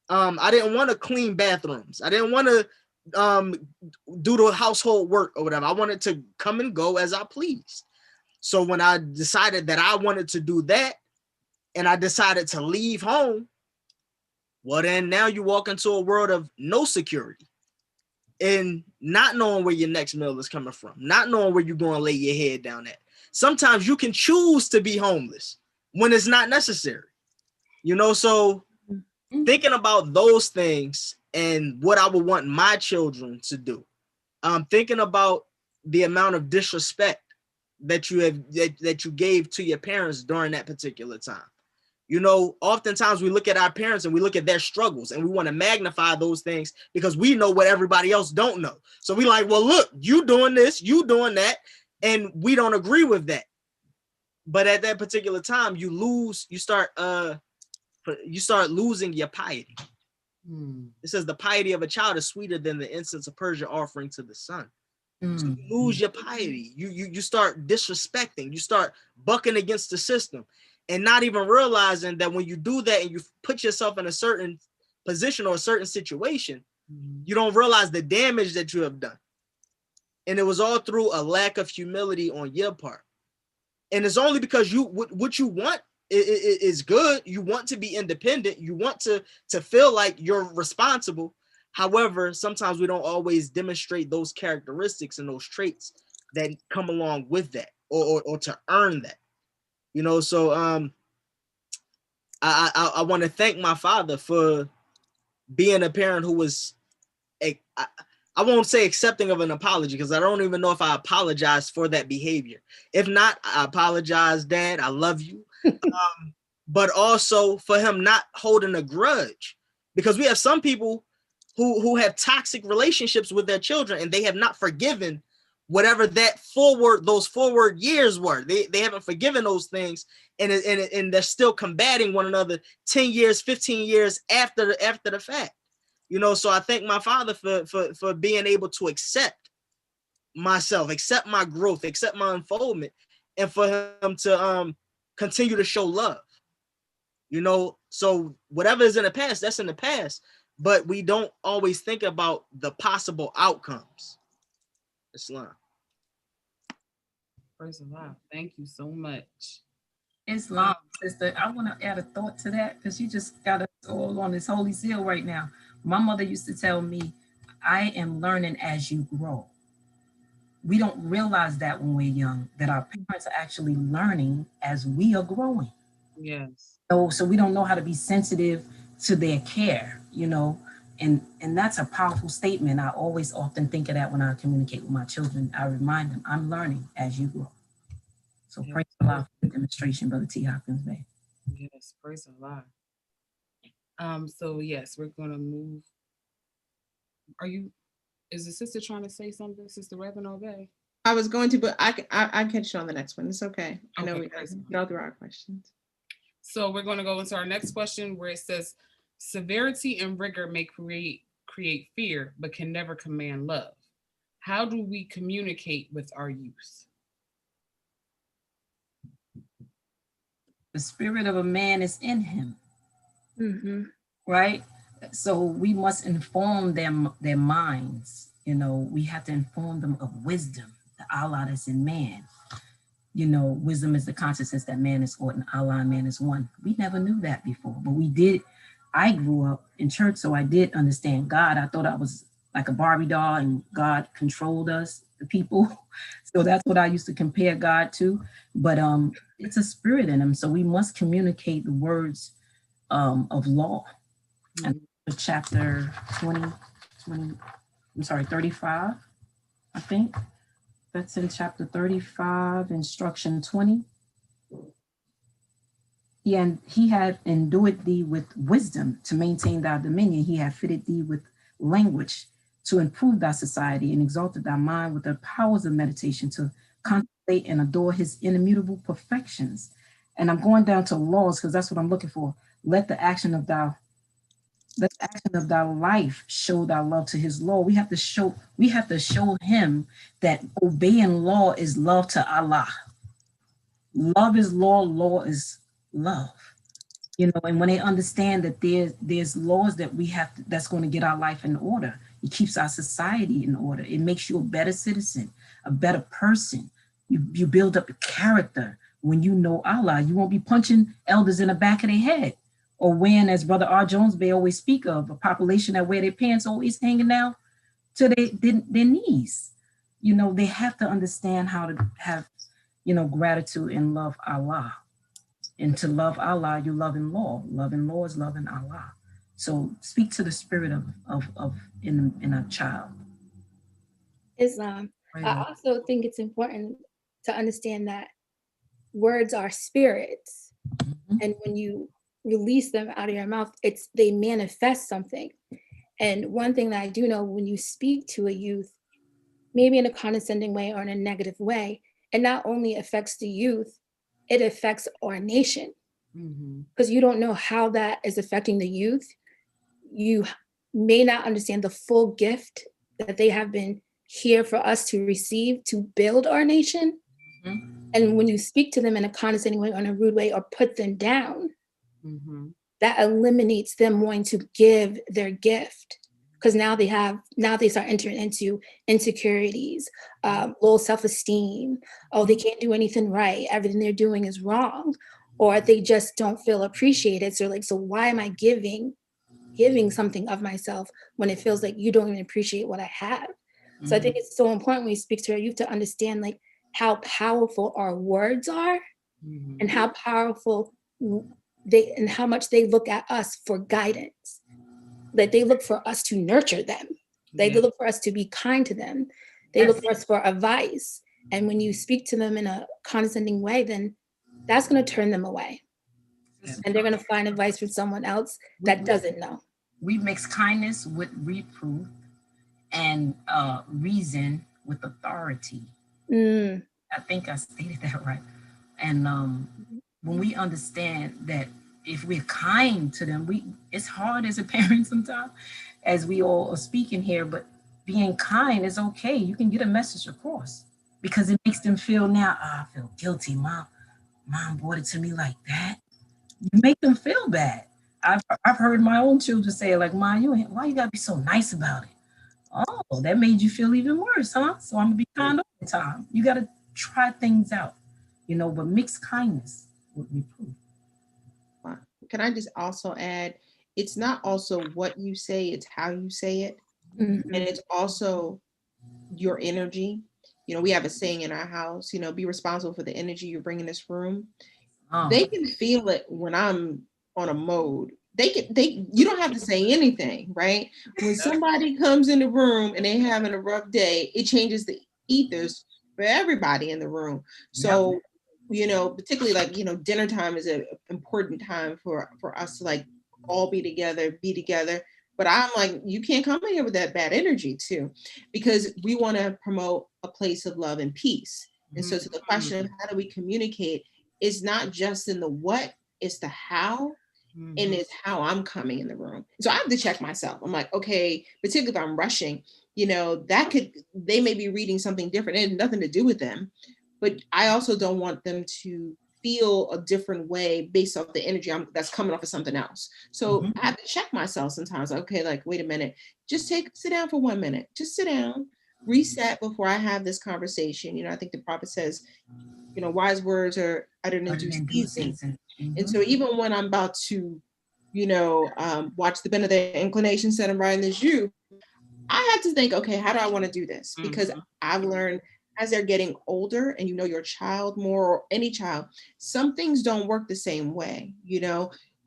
I didn't want to clean bathrooms. I didn't want to do the household work or whatever. I wanted to come and go as I pleased. So when I decided that I wanted to do that, and I decided to leave home, well, then now you walk into a world of no security and not knowing where your next meal is coming from, not knowing where you're going to lay your head down at. Sometimes you can choose to be homeless when it's not necessary, you know? So thinking about those things and what I would want my children to do, thinking about the amount of disrespect that you gave to your parents during that particular time. You know, oftentimes we look at our parents and we look at their struggles and we want to magnify those things because we know what everybody else don't know. So we like, well, look, you doing this, you doing that, and we don't agree with that. But at that particular time, you start losing your piety. It says the piety of a child is sweeter than the incense of Persia offering to the sun. So you lose your piety. You start disrespecting. You start bucking against the system. And not even realizing that when you do that and you put yourself in a certain position or a certain situation, you don't realize the damage that you have done. And it was all through a lack of humility on your part. And it's only because what you want is good. You want to be independent. You want to feel like you're responsible. However, sometimes we don't always demonstrate those characteristics and those traits that come along with that or to earn that. You know, so I want to thank my father for being a parent who was, I won't say accepting of an apology because I don't even know if I apologized for that behavior. If not, I apologize, Dad. I love you. But also for him not holding a grudge, because we have some people who have toxic relationships with their children and they have not forgiven whatever those forward years were. They haven't forgiven those things, and they're still combating one another 10 years, 15 years after the fact. You know, so I thank my father for being able to accept myself, accept my growth, accept my unfoldment, and for him to continue to show love. You know, so whatever is in the past, that's in the past, but we don't always think about the possible outcomes. Islam. Praise Allah. Thank you so much. Islam, sister, I want to add a thought to that because you just got us all on this holy seal right now. My mother used to tell me, I am learning as you grow. We don't realize that when we're young, that our parents are actually learning as we are growing. Yes. So we don't know how to be sensitive to their care, you know, and that's a powerful statement. I always often think of that when I communicate with my children. I remind them, I'm learning as you grow. So praise Allah for the demonstration, Brother T. Hopkins Bay. Yes, praise Allah. So yes, we're gonna move. Is the sister trying to say something, Sister Reverend Bay? I was going to, but I catch you on the next one. It's okay. I know we go through our questions. So we're going to go into our next question where it says, severity and rigor may create fear, but can never command love. How do we communicate with our youth? The spirit of a man is in him, right? So we must inform them, their minds. You know, we have to inform them of wisdom, the Allah that's in man. You know, wisdom is the consciousness that man is ought and Allah and man is one. We never knew that before, but we did. I grew up in church, so I did understand God. I thought I was like a Barbie doll and God controlled us, the people. So that's what I used to compare God to. But it's a spirit in him. So we must communicate the words of law. And chapter 35, I think. That's in chapter 35, instruction 20. And he had endued thee with wisdom to maintain thy dominion. He had fitted thee with language to improve thy society and exalted thy mind with the powers of meditation to contemplate and adore his inimmutable perfections. And I'm going down to laws because that's what I'm looking for. Let the action of thy life show thy love to his law. We have to show him that obeying law is love to Allah. Love is law, law is love. And when they understand that there's laws that we have to, that's going to get our life in order. It keeps our society in order. It makes you a better citizen, a better person. You build up a character when you know Allah. You won't be punching elders in the back of their head, or wearing, as Brother R. Jones may always speak of, a population that wear their pants always hanging down to their knees. They have to understand how to have, gratitude and love Allah. And to love Allah, you love in law. Love in law is loving Allah. So speak to the spirit of in a child. Islam. Right. I also think it's important to understand that words are spirits. Mhm. And when you release them out of your mouth, they manifest something. And one thing that I do know, when you speak to a youth, maybe in a condescending way or in a negative way, it not only affects the youth, it affects our nation. Because you don't know how that is affecting the youth. You may not understand the full gift that they have been here for us to receive to build our nation. And when you speak to them in a condescending way or in a rude way or put them down, that eliminates them wanting to give their gift. Because now they start entering into insecurities, low self-esteem. Oh, they can't do anything right. Everything they're doing is wrong. Or they just don't feel appreciated. So why am I giving something of myself when it feels like you don't even appreciate what I have? So I think it's so important when we speak to our youth to understand like how powerful our words are and how powerful and how much they look at us for guidance. That they look for us to nurture them. They look for us to be kind to them. They look for us for advice. And when you speak to them in a condescending way, then that's going to turn them away. And they're going to find advice from someone else that doesn't know. We mix kindness with reproof and reason with authority. I think I stated that right. And when we understand that if we're kind to them, it's hard as a parent sometimes, as we all are speaking here, but being kind is okay. You can get a message across because it makes them feel now, I feel guilty. Mom brought it to me like that. You make them feel bad. I've heard my own children say like, Mom, why you gotta be so nice about it? Oh, that made you feel even worse, huh? So I'm gonna be kind all the time. You gotta try things out, but mix kindness with reproof. Can I just also add, it's not also what you say, it's how you say it. And it's also your energy. We have a saying in our house, be responsible for the energy you bring in this room. They can feel it when I'm on a mode. You don't have to say anything, right? When somebody comes in the room and they're having a rough day, it changes the ethers for everybody in the room. So, particularly like, dinner time is an important time for us to like all be together. But I'm like, you can't come in here with that bad energy too, because we want to promote a place of love and peace. And so to the question of how do we communicate, it's not just in the what, it's the how, and it's how I'm coming in the room. So I have to check myself. I'm like, okay, particularly if I'm rushing, they may be reading something different. It had nothing to do with them, but I also don't want them to feel a different way based off the energy that's coming off of something else. So I have to check myself sometimes. Okay, like, wait a minute, sit down for 1 minute, just sit down, reset before I have this conversation. I think the prophet says, wise words are uttered in due season. And so even when I'm about to, watch the bend of their inclination, set and right in this youth, I have to think, okay, how do I want to do this? Because I've learned as they're getting older and your child more, or any child, some things don't work the same way.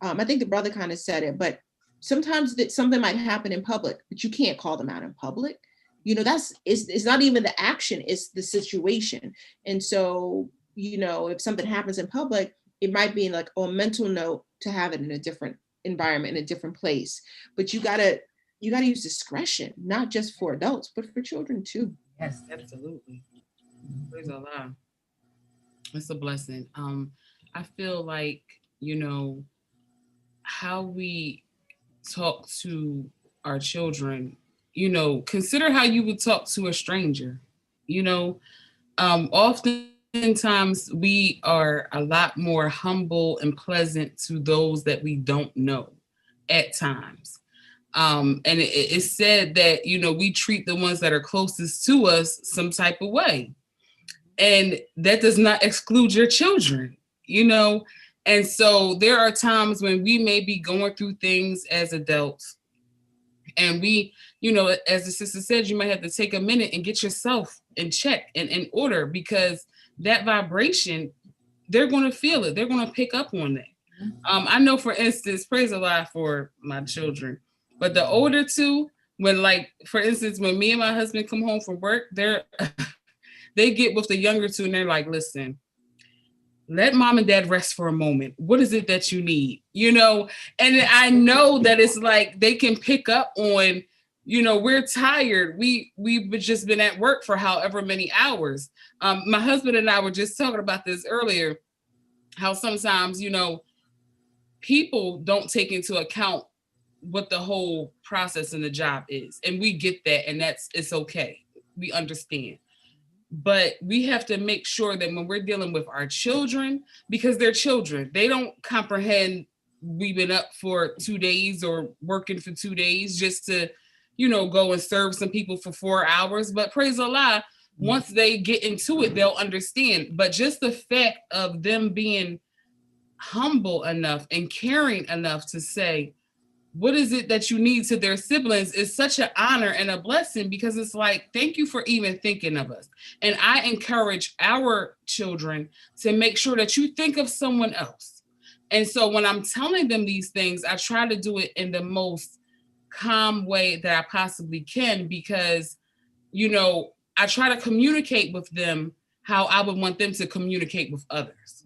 I think the brother kind of said it, but sometimes something might happen in public, but you can't call them out in public. It's not even the action, it's the situation. And so, if something happens in public, it might be like a mental note to have it in a different environment, in a different place. But you gotta use discretion, not just for adults, but for children too. Yes, absolutely. Praise Allah. It's a blessing. I feel like, how we talk to our children, consider how you would talk to a stranger. Often oftentimes we are a lot more humble and pleasant to those that we don't know at times. And it's said that, you know, we treat the ones that are closest to us some type of way. And that does not exclude your children, you know? And so there are times when we may be going through things as adults, and we, you know, as the sister said, you might have to take a minute and get yourself in check and in order, because that vibration, they're going to feel it. They're going to pick up on that. I know, for instance, praise the Lord for my children, but the older two, when, like, for instance, when me and my husband come home from work, they get with the younger two and they're like, listen, let mom and dad rest for a moment. What is it that you need? You know, and I know that it's like they can pick up on, you know, we're tired. We've just been at work for however many hours. My husband and I were just talking about this earlier, how sometimes, you know, people don't take into account what the whole process in the job is. And we get that, and it's okay. We understand. But we have to make sure that when we're dealing with our children, because they're children, they don't comprehend we've been up for 2 days or working for 2 days just to, you know, go and serve some people for 4 hours. But praise Allah, once they get into it, they'll understand. But just the fact of them being humble enough and caring enough to say, what is it that you need to their siblings is such an honor and a blessing, because it's like, thank you for even thinking of us. And I encourage our children to make sure that you think of someone else. And so when I'm telling them these things, I try to do it in the most calm way that I possibly can, because, you know, I try to communicate with them how I would want them to communicate with others.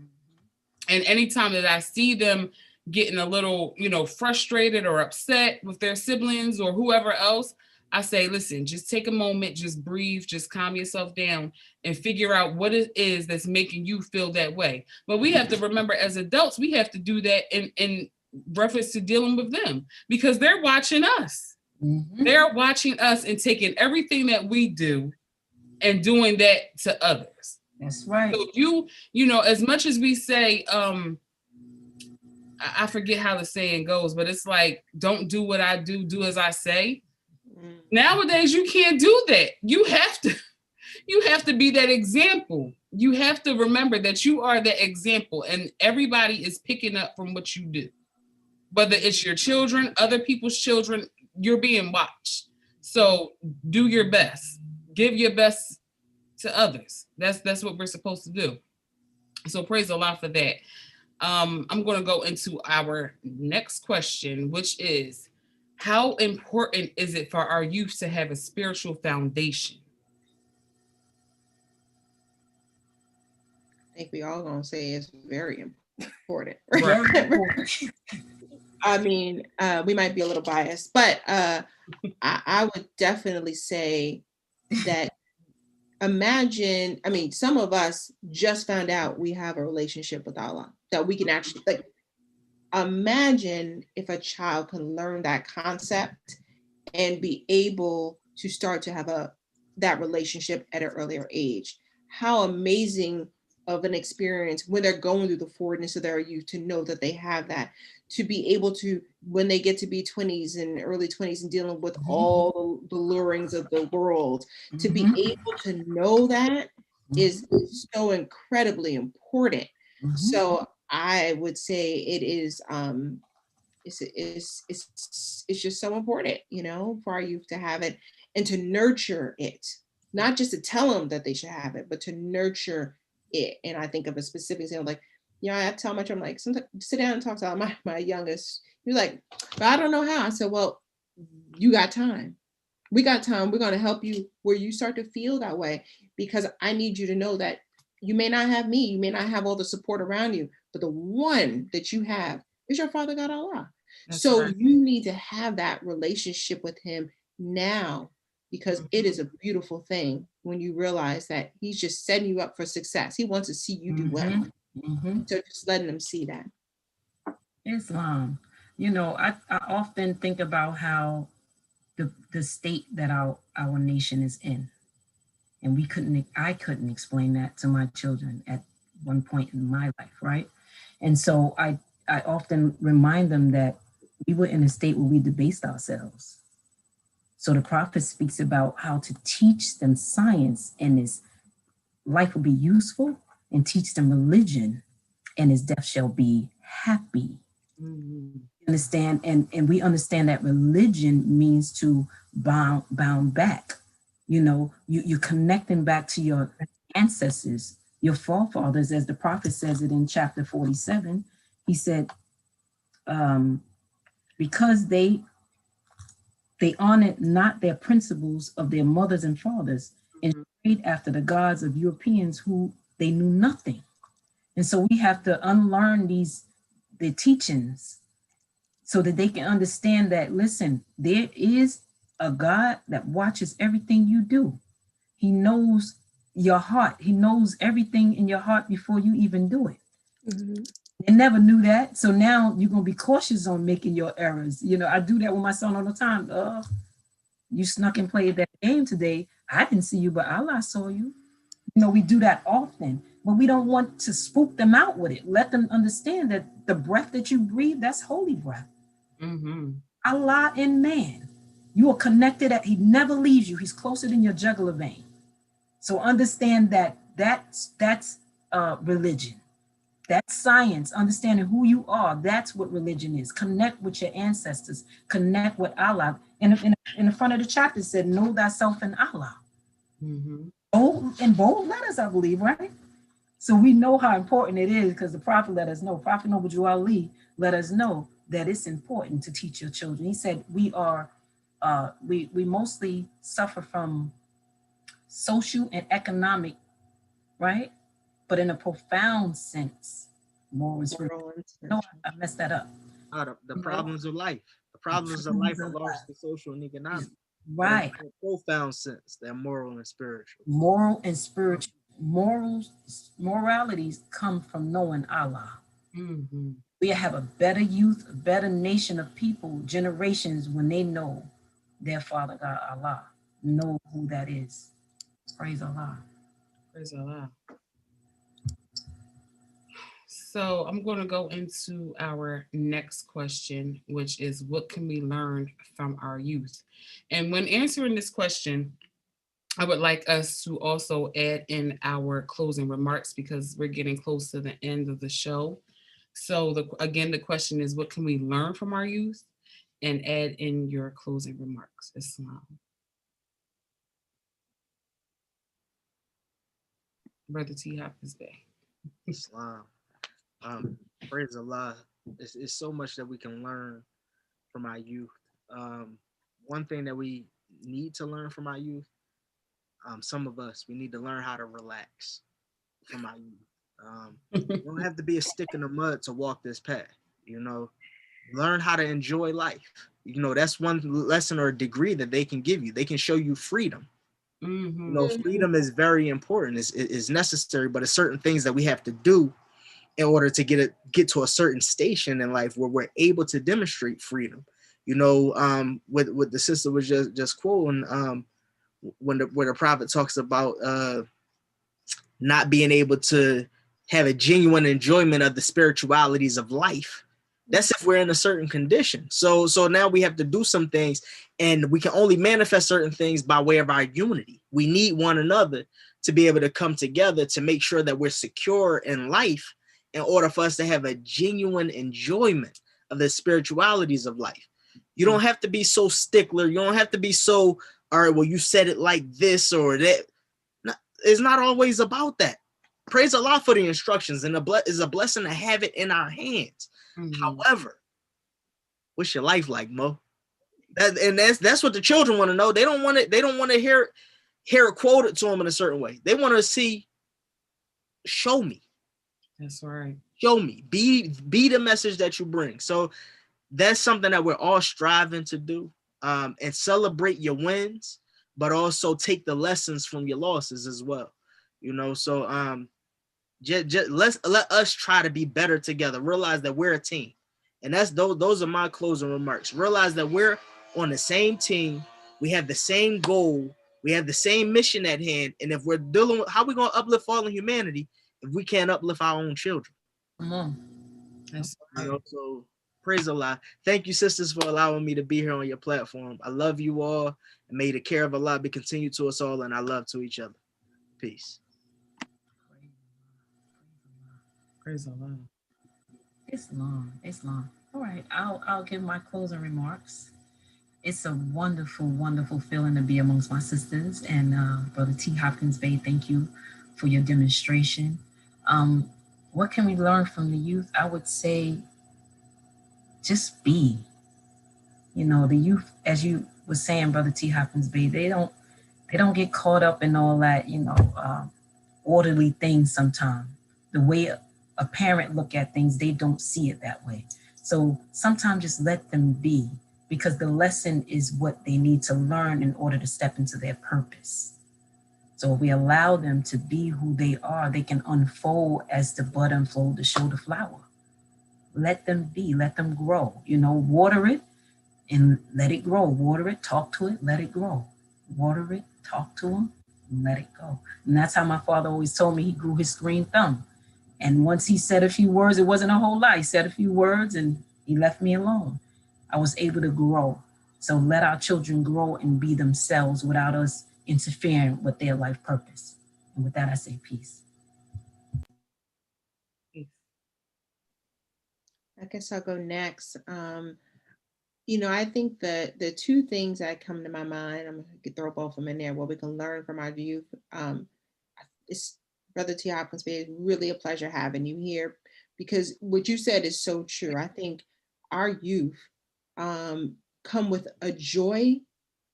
And anytime that I see them getting a little, you know, frustrated or upset with their siblings or whoever else, I say, listen, just take a moment, just breathe, just calm yourself down and figure out what it is that's making you feel that way. But we have to remember, as adults, we have to do that in reference to dealing with them, because they're watching us. Mm-hmm. They're watching us and taking everything that we do and doing that to others. That's right. So you know, as much as we say, I forget how the saying goes, but it's like, don't do what I do, do as I say. Nowadays, you can't do that. You have to be that example. You have to remember that you are the example, and everybody is picking up from what you do. Whether it's your children, other people's children, you're being watched. So do your best. Give your best to others. That's what we're supposed to do. So praise Allah for that. I'm going to go into our next question, which is, how important is it for our youth to have a spiritual foundation? I think we all going to say it's very important. Right? I mean, we might be a little biased, but I would definitely say that imagine, I mean, some of us just found out we have a relationship with Allah, that we can actually, like, imagine if a child can learn that concept and be able to start to have that relationship at an earlier age. How amazing of an experience when they're going through the forwardness of their youth to know that they have that, to be able to, when they get to be 20s and early 20s and dealing with all the lurings of the world, to be able to know that is so incredibly important. So I would say it is, it's just so important, you know, for our youth to have it and to nurture it, not just to tell them that they should have it, but to nurture it. And I think of a specific example, like, you know, I have to tell my children, like, sometimes sit down and talk to my youngest. He's like, but I don't know how. I said, well, you got time. We got time. We're going to help you where you start to feel that way, because I need you to know that you may not have me, you may not have all the support around you, but the one that you have is your Father God Allah. That's so right. You need to have that relationship with him now, because it is a beautiful thing when you realize that he's just setting you up for success. He wants to see you do well. So just letting them see that. Islam. You know, I often think about how the state that our nation is in. And I couldn't explain that to my children at one point in my life, right? And so I often remind them that we were in a state where we debased ourselves. So the prophet speaks about how to teach them science and his life will be useful, and teach them religion and his death shall be happy. Mhm. Understand? And we understand that religion means to bound back. You know, you're connecting back to your ancestors, your forefathers, as the prophet says it in chapter 47. He said, because they honored not their principles of their mothers and fathers and strayed after the gods of Europeans who they knew nothing. And so we have to unlearn the teachings so that they can understand that, listen, there is a God that watches everything you do. He knows your heart. He knows everything in your heart before you even do it. Mhm. They never knew that. So now you're going to be cautious on making your errors. You know, I do that with my son all the time. You snuck and played that game today. I didn't see you, but Allah saw you. You know, we do that often, but we don't want to spook them out with it. Let them understand that the breath that you breathe, that's holy breath. Mm-hmm. Allah and man. You are connected. He never leaves you. He's closer than your jugular vein. So understand that that's religion. That's science. Understanding who you are. That's what religion is. Connect with your ancestors. Connect with Allah. In the front of the chapter it said, know thyself in Allah. Mm-hmm. In bold letters, I believe, right? So we know how important it is because the prophet let us know. Prophet Noble Ali let us know that it's important to teach your children. He said we mostly suffer from social and economic, right? But in a profound sense, moral and spiritual. Moral and No, spiritual. I messed that up. The problems of life. The problems of life are largely social and economic. Right. But in a profound sense, they're moral and spiritual. Moral and spiritual. Moralities come from knowing Allah. Mm-hmm. We have a better youth, a better nation of people, generations, when they know their Father God, Allah, know who that is. Praise Allah. Praise Allah. So I'm going to go into our next question, which is what can we learn from our youth? And when answering this question, I would like us to also add in our closing remarks because we're getting close to the end of the show. So again, the question is, what can we learn from our youth? And add in your closing remarks. Islam. Brother T. Hafiz Bey. Islam. Praise Allah. It's so much that we can learn from our youth. One thing that we need to learn from our youth, some of us, we need to learn how to relax from our youth. You don't have to be a stick in the mud to walk this path, you know. Learn how to enjoy life. You know, that's one lesson or degree that they can give you. They can show you freedom. Mm-hmm. You know, freedom is very important. It's necessary, but it's certain things that we have to do in order to get to a certain station in life where we're able to demonstrate freedom. You know, what the sister was just quoting, where the prophet talks about not being able to have a genuine enjoyment of the spiritualities of life. That's if we're in a certain condition. So now we have to do some things, and we can only manifest certain things by way of our unity. We need one another to be able to come together to make sure that we're secure in life in order for us to have a genuine enjoyment of the spiritualities of life. You don't have to be so stickler. You don't have to be so, all right, well, you said it like this or that. It's not always about that. Praise Allah for the instructions, and it's a blessing to have it in our hands. Mm-hmm. However, what's your life like, Mo? That's what the children want to know. They don't want it. They don't want to hear it quoted to them in a certain way. They want to see, show me. That's right. Show me. Be the message that you bring. So that's something that we're all striving to do, and celebrate your wins, but also take the lessons from your losses as well. You know, so just let us try to be better together. Realize that we're a team, and those are my closing remarks. Realize that we're on the same team. We have the same goal We have the same mission at hand. And if we're dealing with how we going to uplift fallen humanity if we can't uplift our own children? Come on. That's You know, so praise Allah. Thank you, sisters, for allowing me to be here on your platform. I love you all, and may the care of Allah be continued to us all and our love to each other. Peace. praise Allah. It's long. It's long. All right. I'll give my closing remarks. It's a wonderful, wonderful feeling to be amongst my sisters. And Brother T. Hopkins Bey, thank you for your demonstration. What can we learn from the youth? I would say just be. You know, the youth, as you were saying, Brother T. Hopkins Bey, they don't get caught up in all that, orderly things sometimes. The way a parent look at things, they don't see it that way. So sometimes just let them be, because the lesson is what they need to learn in order to step into their purpose. So if we allow them to be who they are, they can unfold as the bud unfold to show the flower. Let them be, let them grow, water it and let it grow. Water it, talk to it, let it grow. Water it, talk to them, and let it go. And that's how my father always told me he grew his green thumb. And once he said a few words, it wasn't a whole lot. He said a few words and he left me alone. I was able to grow. So let our children grow and be themselves without us interfering with their life purpose. And with that, I say peace. I guess I'll go next. I think the two things that come to my mind, I'm going to throw both of them in there, what we can learn from our youth. It's Brother T. Hopkins Bey, it's really a pleasure having you here, because what you said is so true. I think our youth come with a joy,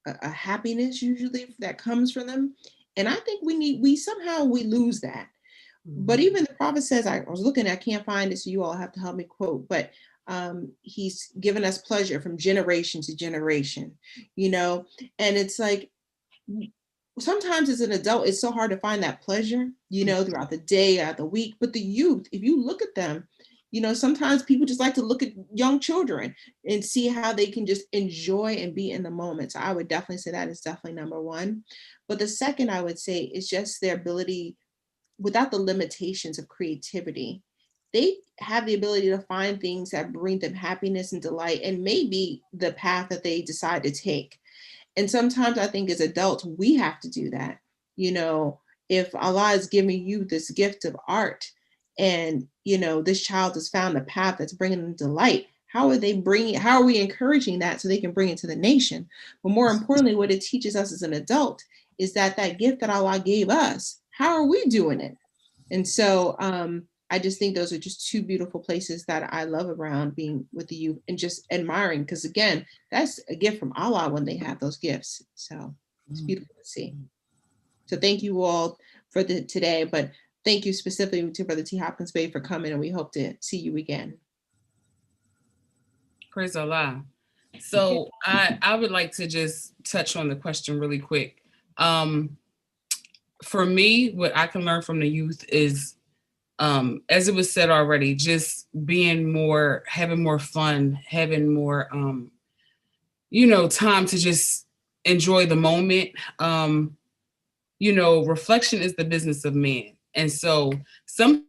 a happiness usually that comes from them. And I think we somehow lose that. But even the prophet says, I was looking, I can't find it, so you all have to help me quote, but he's given us pleasure from generation to generation, and it's like, sometimes as an adult, it's so hard to find that pleasure, throughout the day, throughout the week. But the youth, if you look at them, sometimes people just like to look at young children and see how they can just enjoy and be in the moment. So I would definitely say that is definitely number one. But the second I would say is just their ability, without the limitations of creativity, they have the ability to find things that bring them happiness and delight, and maybe the path that they decide to take. And sometimes I think as adults, we have to do that. If Allah is giving you this gift of art and, this child has found a path that's bringing them delight, how are we encouraging that so they can bring it to the nation? But more importantly, what it teaches us as an adult is that gift that Allah gave us, how are we doing it? And so I just think those are just two beautiful places that I love around being with the youth and just admiring, because again, that's a gift from Allah when they have those gifts. So it's beautiful to see. So thank you all for today, but thank you specifically to Brother T. Hopkins Bey for coming, and we hope to see you again. Praise Allah. So I would like to just touch on the question really quick. For me, what I can learn from the youth is, as it was said already, just having more fun, having more, time to just enjoy the moment. Reflection is the business of man. And so some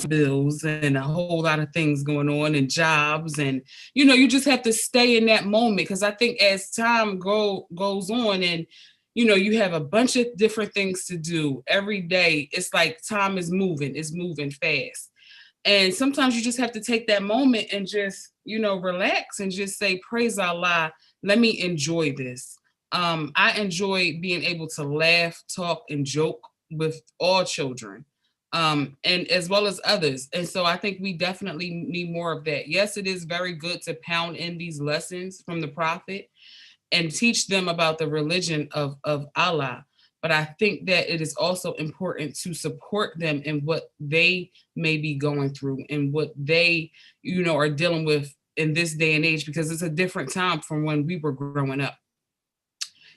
bills and a whole lot of things going on and jobs, and you just have to stay in that moment, because I think as time goes on and you have a bunch of different things to do every day, it's like time is moving, it's moving fast, and sometimes you just have to take that moment and just relax and just say, praise Allah, let me enjoy this. I enjoy being able to laugh, talk, and joke with all children, and as well as others. And so I think we definitely need more of that. Yes, it is very good to pound in these lessons from the Prophet and teach them about the religion of Allah. But I think that it is also important to support them in what they may be going through and what they, are dealing with in this day and age, because it's a different time from when we were growing up.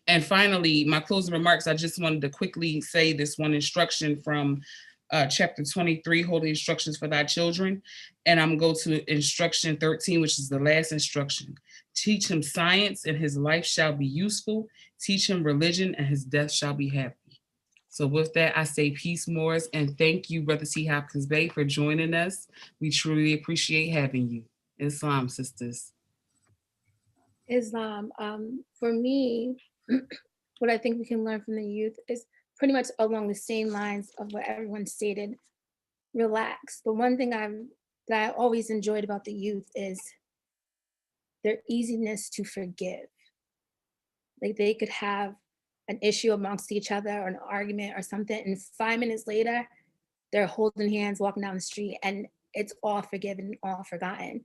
And finally, my closing remarks, I just wanted to quickly say this one instruction from chapter 23, Holy Instructions for Thy Children. And I'm going to go to instruction 13, which is the last instruction. Teach him science and his life shall be useful. Teach him religion and his death shall be happy. So with that, I say peace, Moors, and thank you, Brother T. Hopkins Bey, for joining us. We truly appreciate having you. Islam, sisters. Islam, for me, what I think we can learn from the youth is pretty much along the same lines of what everyone stated. Relax. The one thing that I always enjoyed about the youth is their easiness to forgive. Like they could have an issue amongst each other or an argument or something, and 5 minutes later, they're holding hands, walking down the street, and it's all forgiven, all forgotten.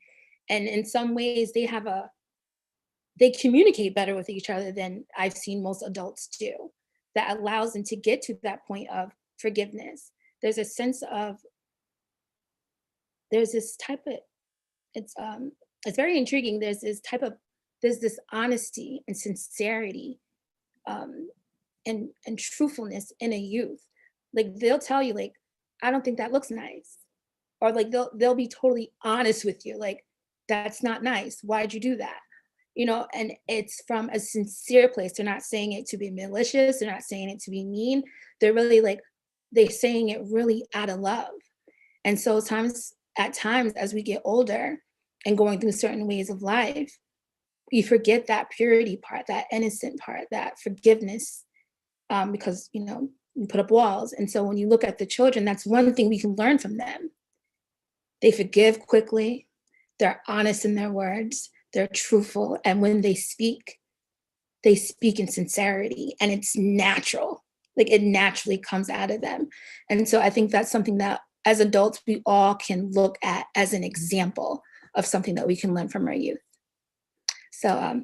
And in some ways, they communicate better with each other than I've seen most adults do. That allows them to get to that point of forgiveness. There's a sense of, there's this type of, it's very intriguing. There's this honesty and sincerity and truthfulness in a youth. Like they'll tell you, like, I don't think that looks nice. Or like they'll be totally honest with you, like, that's not nice. Why'd you do that? You know, and it's from a sincere place. They're not saying it to be malicious, they're not saying it to be mean. They're really like, they're saying it really out of love. And so at times as we get older and going through certain ways of life, we forget that purity part, that innocent part, that forgiveness, because, you know, we put up walls. And so when you look at the children, that's one thing we can learn from them. They forgive quickly, they're honest in their words, they're truthful. And when they speak in sincerity and it's natural, like it naturally comes out of them. And so I think that's something that as adults, we all can look at as an example of something that we can learn from our youth. So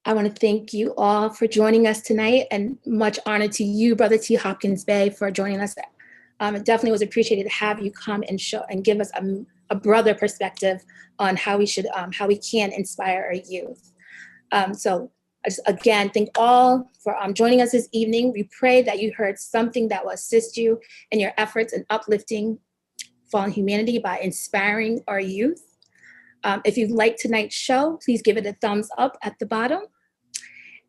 I want to thank you all for joining us tonight, and much honor to you, Brother T. Hopkins Bey, for joining us. It definitely was appreciated to have you come and show and give us a brother perspective on how we can inspire our youth. So I just again thank all for joining us this evening. We pray that you heard something that will assist you in your efforts in uplifting fallen humanity by inspiring our youth. If you liked tonight's show, please give it a thumbs up at the bottom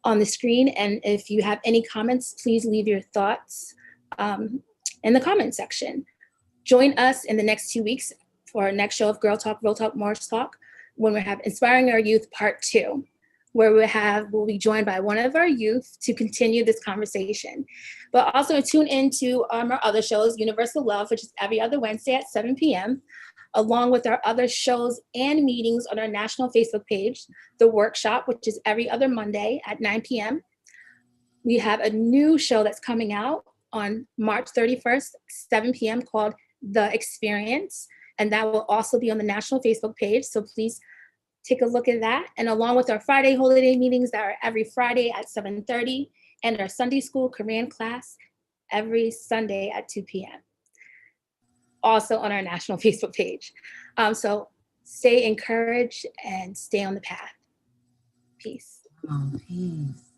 on the screen. And if you have any comments, please leave your thoughts in the comment section. Join us in the next 2 weeks for our next show of Girl Talk, Real Talk, Moorish Talk, when we have Inspiring Our Youth Part 2, where we'll be joined by one of our youth to continue this conversation. But also tune into our other shows, Universal Love, which is every other Wednesday at 7 p.m., along with our other shows and meetings on our national Facebook page, The Workshop, which is every other Monday at 9 p.m. We have a new show that's coming out on March 31st, 7 p.m. called The Experience, and that will also be on the national Facebook page, so please take a look at that. And along with our Friday holiday meetings that are every Friday at 7:30, and our Sunday school Korean class every Sunday at 2 p.m. Also on our national Facebook page. So stay encouraged and stay on the path. Peace. Oh, peace.